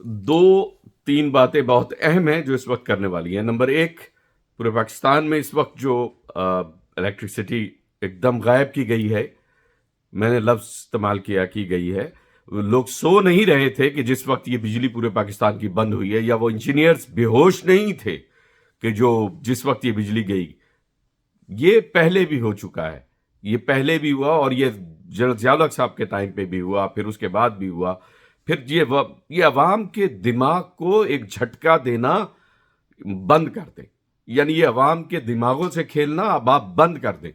دو تین باتیں بہت اہم ہیں جو اس وقت کرنے والی ہیں. نمبر ایک، پورے پاکستان میں اس وقت جو الیکٹرسٹی ایک دم غائب کی گئی ہے، میں نے لفظ استعمال کیا کی گئی ہے. لوگ سو نہیں رہے تھے کہ جس وقت یہ بجلی پورے پاکستان کی بند ہوئی ہے، یا وہ انجینئرز بے ہوش نہیں تھے کہ جس وقت یہ بجلی گئی. یہ پہلے بھی ہو چکا ہے، یہ پہلے بھی ہوا، اور یہ جنرل ضیاء الحق صاحب کے ٹائم پہ بھی ہوا، پھر اس کے بعد بھی ہوا. پھر یہ عوام کے دماغ کو ایک جھٹکا دینا بند کر دیں. یعنی یہ عوام کے دماغوں سے کھیلنا اب آپ بند کر دیں.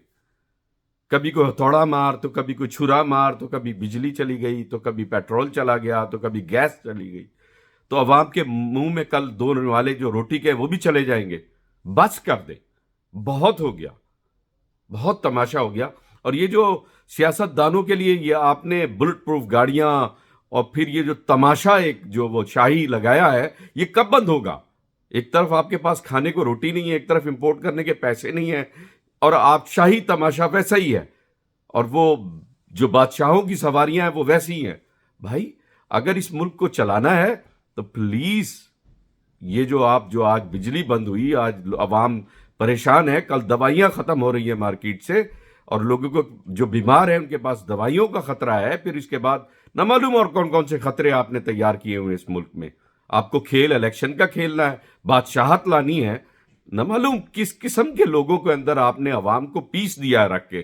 کبھی کوئی ہتھوڑا مار تو کبھی کوئی چھرا مار تو کبھی بجلی چلی گئی تو کبھی پیٹرول چلا گیا تو کبھی گیس چلی گئی، تو عوام کے منہ میں کل دونے والے جو روٹی کے وہ بھی چلے جائیں گے. بس کر دیں، بہت ہو گیا، بہت تماشا ہو گیا. اور یہ جو سیاست دانوں کے لیے یہ آپ نے بلٹ پروف گاڑیاں اور پھر یہ جو تماشا ایک جو وہ شاہی لگایا ہے، یہ کب بند ہوگا؟ ایک طرف آپ کے پاس کھانے کو روٹی نہیں ہے، ایک طرف امپورٹ کرنے کے پیسے نہیں ہیں، اور آپ شاہی تماشا ویسا ہی ہے، اور وہ جو بادشاہوں کی سواریاں ہیں وہ ویسی ہی ہیں. بھائی اگر اس ملک کو چلانا ہے تو پلیز یہ جو آج بجلی بند ہوئی، آج عوام پریشان ہے، کل دوائیاں ختم ہو رہی ہیں مارکیٹ سے، اور لوگوں کو جو بیمار ہیں ان کے پاس دوائیوں کا خطرہ ہے. پھر اس کے بعد نہ معلوم اور کون کون سے خطرے آپ نے تیار کیے ہوئے اس ملک میں. آپ کو کھیل الیکشن کا کھیلنا ہے، بادشاہت لانی ہے، نہ معلوم کس قسم کے لوگوں کے اندر آپ نے عوام کو پیس دیا ہے رکھ کے.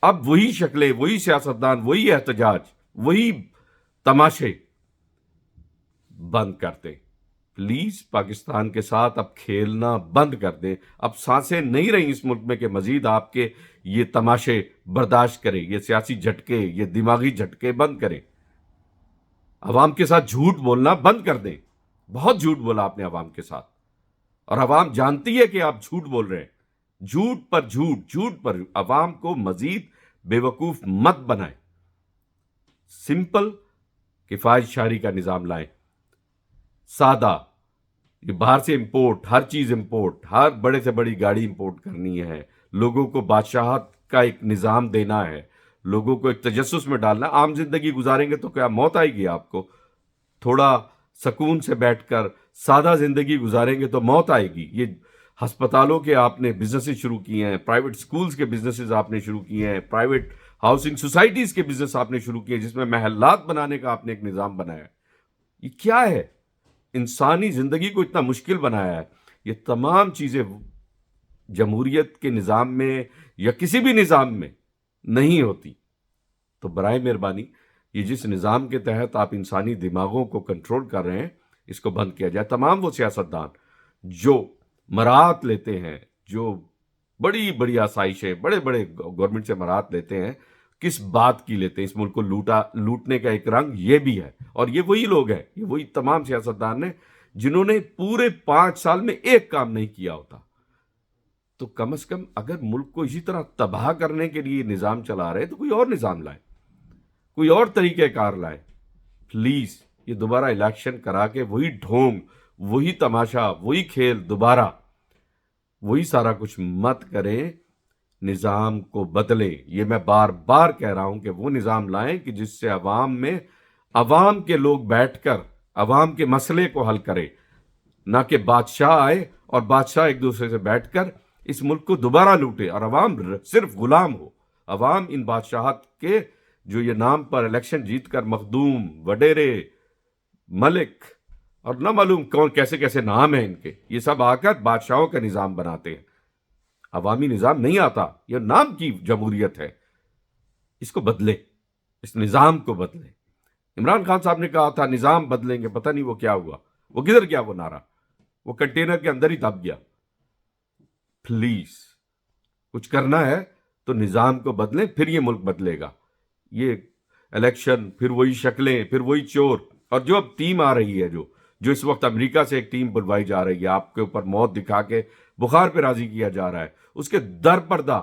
اب وہی شکلیں، وہی سیاستدان، وہی احتجاج، وہی تماشے بند کر دیں. پلیز پاکستان کے ساتھ اب کھیلنا بند کر دیں. اب سانسیں نہیں رہیں اس ملک میں کہ مزید آپ کے یہ تماشے برداشت کریں. یہ سیاسی جھٹکے، یہ دماغی جھٹکے بند کریں. عوام کے ساتھ جھوٹ بولنا بند کر دیں. بہت جھوٹ بولا آپ نے عوام کے ساتھ، اور عوام جانتی ہے کہ آپ جھوٹ بول رہے ہیں. جھوٹ پر جھوٹ، جھوٹ پر عوام کو مزید بے وقوف مت بنائیں. سمپل کفایت شعاری کا نظام لائیں، سادہ. یہ باہر سے امپورٹ، ہر چیز امپورٹ، ہر بڑے سے بڑی گاڑی امپورٹ کرنی ہے، لوگوں کو بادشاہت کا ایک نظام دینا ہے، لوگوں کو ایک تجسس میں ڈالنا. عام زندگی گزاریں گے تو کیا موت آئے گی آپ کو؟ تھوڑا سکون سے بیٹھ کر سادہ زندگی گزاریں گے تو موت آئے گی. یہ ہسپتالوں کے آپ نے بزنسز شروع کیے ہیں، پرائیویٹ سکولز کے بزنسز آپ نے شروع کیے ہیں، پرائیویٹ ہاؤسنگ سوسائٹیز کے بزنس آپ نے شروع کیے، جس میں محلات بنانے کا آپ نے ایک نظام بنایا ہے. یہ کیا ہے؟ انسانی زندگی کو اتنا مشکل بنایا ہے. یہ تمام چیزیں جمہوریت کے نظام میں یا کسی بھی نظام میں نہیں ہوتی. تو برائے مہربانی یہ جس نظام کے تحت آپ انسانی دماغوں کو کنٹرول کر رہے ہیں، اس کو بند کیا جائے. تمام وہ سیاستدان جو مراعات لیتے ہیں، جو بڑی بڑی آسائشیں، بڑے بڑے گورنمنٹ سے مراعات لیتے ہیں، کس بات کی لیتے ہیں؟ اس ملک کو لوٹنے کا ایک رنگ یہ بھی ہے. اور یہ وہی لوگ ہیں، یہ وہی تمام سیاستدان ہیں جنہوں نے پورے 5 سال میں ایک کام نہیں کیا ہوتا. تو کم از کم اگر ملک کو اسی طرح تباہ کرنے کے لیے نظام چلا رہے تو کوئی اور نظام لائیں، کوئی اور طریقہ کار لائیں. پلیز یہ دوبارہ الیکشن کرا کے وہی ڈھونگ، وہی تماشا، وہی کھیل، دوبارہ وہی سارا کچھ مت کریں. نظام کو بدلیں. یہ میں بار بار کہہ رہا ہوں کہ وہ نظام لائیں کہ جس سے عوام کے لوگ بیٹھ کر عوام کے مسئلے کو حل کریں، نہ کہ بادشاہ آئے اور بادشاہ ایک دوسرے سے بیٹھ کر اس ملک کو دوبارہ لوٹے اور عوام صرف غلام ہو. عوام ان بادشاہت کے جو یہ نام پر الیکشن جیت کر مخدوم، وڈیرے، ملک اور نہ معلوم کون کیسے کیسے نام ہیں ان کے، یہ سب آ کر بادشاہوں کا نظام بناتے ہیں. عوامی نظام نہیں آتا، یہ نام کی جمہوریت ہے. اس کو بدلے، اس نظام کو بدلے. عمران خان صاحب نے کہا تھا نظام بدلیں گے، پتہ نہیں وہ کیا ہوا، وہ کدھر گیا وہ نعرہ؟ وہ کنٹینر کے اندر ہی دب گیا. پلیز کچھ کرنا ہے تو نظام کو بدلیں، پھر یہ ملک بدلے گا. یہ الیکشن، پھر وہی شکلیں، پھر وہی چور. اور جو اب ٹیم آ رہی ہے، جو اس وقت امریکہ سے ایک ٹیم بلوائی جا رہی ہے، آپ کے اوپر موت دکھا کے بخار پہ راضی کیا جا رہا ہے، اس کے در پردہ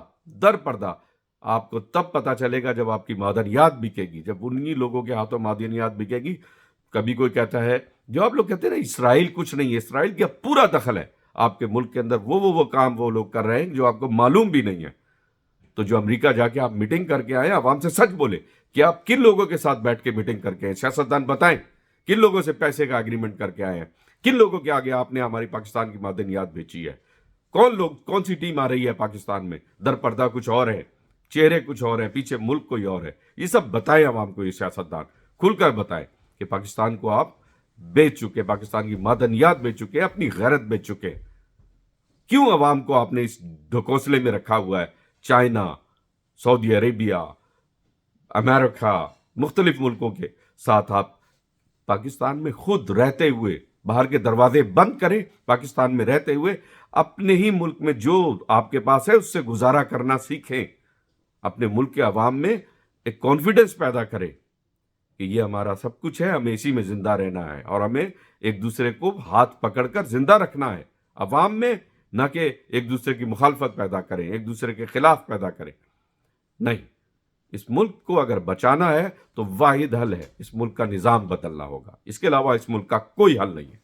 آپ کو تب پتا چلے گا جب آپ کی معدنیات بکے گی، جب انہی لوگوں کے ہاتھوں معدنیات بکے گی. کبھی کوئی کہتا ہے، جو آپ لوگ کہتے ہیں نا اسرائیل کچھ نہیں ہے، اسرائیل کا پورا دخل ہے آپ کے ملک کے اندر. وہ کام وہ لوگ کر رہے ہیں جو آپ کو معلوم بھی نہیں ہے. تو جو امریکہ جا کے آپ میٹنگ کر کے آئے، عوام سے سچ بولے کہ آپ کن لوگوں کے ساتھ بیٹھ کے میٹنگ کر کے آئے. سیاستدان بتائیں کن لوگوں سے پیسے کا اگریمنٹ کر کے آئے ہیں؟ کن لوگوں کے آگے آپ نے ہماری پاکستان کی معدنیات بیچی ہے؟ کون لوگ، کون سی ٹیم آ رہی ہے پاکستان میں؟ در پردہ کچھ اور ہے، چہرے کچھ اور ہیں، پیچھے ملک کوئی اور ہے۔ یہ سب بتائیں عوام کو، یہ سیاستدان کھل کر بتائیں کہ پاکستان کو آپ بیچ چکے، پاکستان کی معدنیات بیچ چکے، اپنی غیرت بیچ چکے۔ کیوں عوام کو آپ نے اس ڈھکوسلے میں رکھا ہوا ہے؟ چائنا، سعودی عربیہ، امریکہ، مختلف ملکوں کے ساتھ آپ پاکستان میں خود رہتے ہوئے باہر کے دروازے بند کریں، پاکستان میں رہتے ہوئے اپنے ہی ملک میں جو آپ کے پاس ہے اس سے گزارا کرنا سیکھیں۔ اپنے ملک کے عوام میں ایک کانفیڈنس پیدا کریں کہ یہ ہمارا سب کچھ ہے، ہمیں اسی میں زندہ رہنا ہے، اور ہمیں ایک دوسرے کو ہاتھ پکڑ کر زندہ رکھنا ہے عوام میں، نہ کہ ایک دوسرے کی مخالفت پیدا کریں، ایک دوسرے کے خلاف پیدا کریں۔ نہیں، اس ملک کو اگر بچانا ہے تو واحد حل ہے اس ملک کا نظام بدلنا ہوگا، اس کے علاوہ اس ملک کا کوئی حل نہیں ہے۔